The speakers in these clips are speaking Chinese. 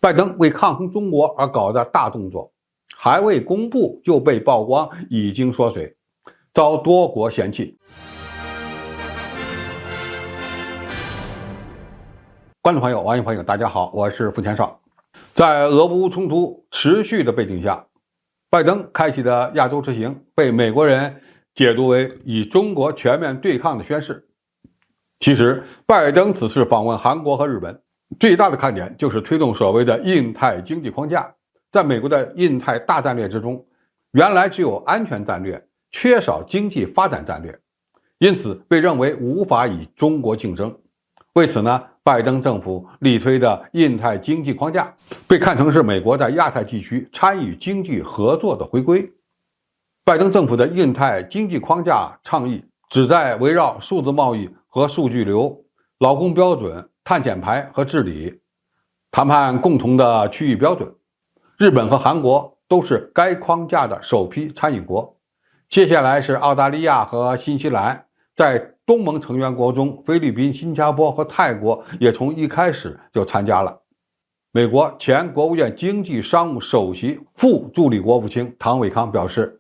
拜登为抗衡中国而搞的大动作，还未公布就被曝光已经缩水，遭多国嫌弃。观众朋友、网友朋友，大家好，我是付前少。在俄乌冲突持续的背景下，拜登开启的亚洲之行被美国人解读为与中国全面对抗的宣示。其实，拜登此次访问韩国和日本，最大的看点就是推动所谓的印太经济框架。在美国的印太大战略之中，原来只有安全战略，缺少经济发展战略，因此被认为无法与中国竞争。为此呢，拜登政府力推的印太经济框架被看成是美国在亚太地区参与经济合作的回归。拜登政府的印太经济框架倡议旨在围绕数字贸易和数据流、劳工标准、碳减排和治理，谈判共同的区域标准。日本和韩国都是该框架的首批参与国，接下来是澳大利亚和新西兰。在东盟成员国中，菲律宾、新加坡和泰国也从一开始就参加了。美国前国务院经济商务首席副助理国务卿唐伟康表示，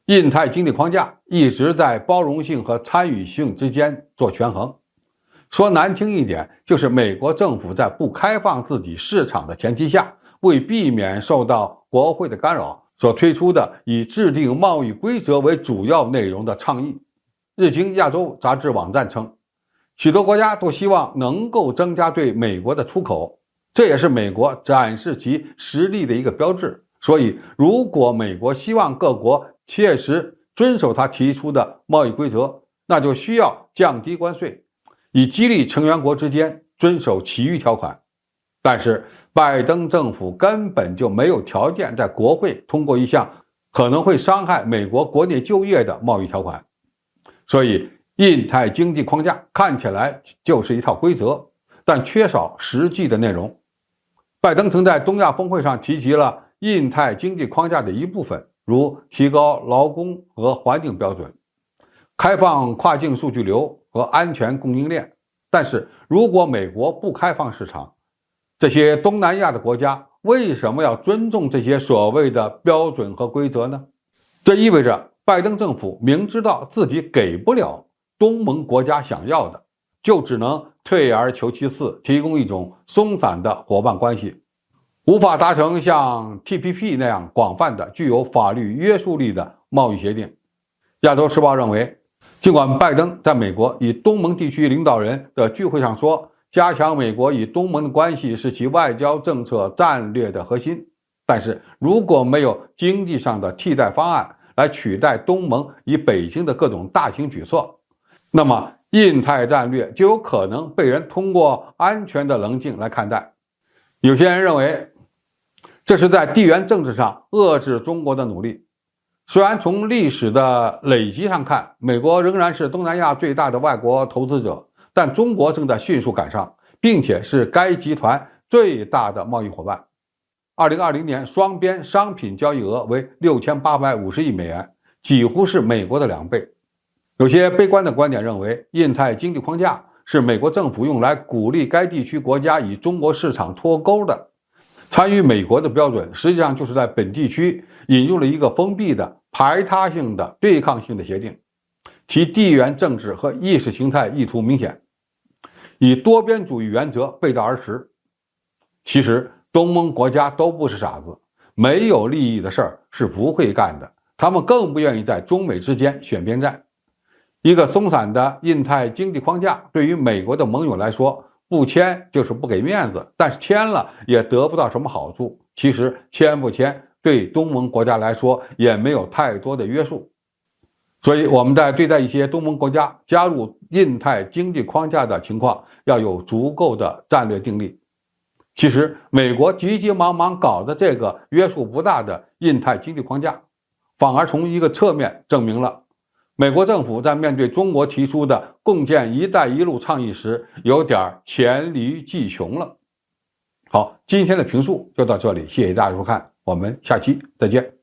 印太经济框架一直在包容性和参与性之间做权衡。说难听一点，就是美国政府在不开放自己市场的前提下，为避免受到国会的干扰，所推出的以制定贸易规则为主要内容的倡议。日经亚洲杂志网站称，许多国家都希望能够增加对美国的出口，这也是美国展示其实力的一个标志。所以，如果美国希望各国切实遵守他提出的贸易规则，那就需要降低关税，以激励成员国之间遵守其余条款。但是，拜登政府根本就没有条件在国会通过一项可能会伤害美国国内就业的贸易条款。所以，印太经济框架看起来就是一套规则，但缺少实际的内容。拜登曾在东亚峰会上提及了印太经济框架的一部分，如提高劳工和环境标准、开放跨境数据流和安全供应链。但是，如果美国不开放市场，这些东南亚的国家为什么要尊重这些所谓的标准和规则呢？这意味着拜登政府明知道自己给不了东盟国家想要的，就只能退而求其次，提供一种松散的伙伴关系，无法达成像 TPP 那样广泛的具有法律约束力的贸易协定。亚洲时报认为，尽管拜登在美国与东盟地区领导人的聚会上说，加强美国与东盟的关系是其外交政策战略的核心，但是如果没有经济上的替代方案来取代东盟与北京的各种大型举措，那么印太战略就有可能被人通过安全的棱镜来看待。有些人认为，这是在地缘政治上遏制中国的努力。虽然从历史的累积上看，美国仍然是东南亚最大的外国投资者，但中国正在迅速赶上，并且是该集团最大的贸易伙伴。2020年双边商品交易额为6850亿美元，几乎是美国的2倍。有些悲观的观点认为，印太经济框架是美国政府用来鼓励该地区国家与中国市场脱钩的。参与美国的标准，实际上就是在本地区引入了一个封闭的、排他性的、对抗性的协定，其地缘政治和意识形态意图明显，以多边主义原则背道而驰。其实，东盟国家都不是傻子，没有利益的事儿是不会干的，他们更不愿意在中美之间选边站。一个松散的印太经济框架对于美国的盟友来说，不签就是不给面子，但是签了也得不到什么好处。其实签不签对东盟国家来说也没有太多的约束。所以我们在对待一些东盟国家加入印太经济框架的情况，要有足够的战略定力。其实，美国急急忙忙搞的这个约束不大的印太经济框架，反而从一个侧面证明了美国政府在面对中国提出的共建“一带一路”倡议时，有点黔驴技穷了。好，今天的评述就到这里，谢谢大家收看，我们下期再见。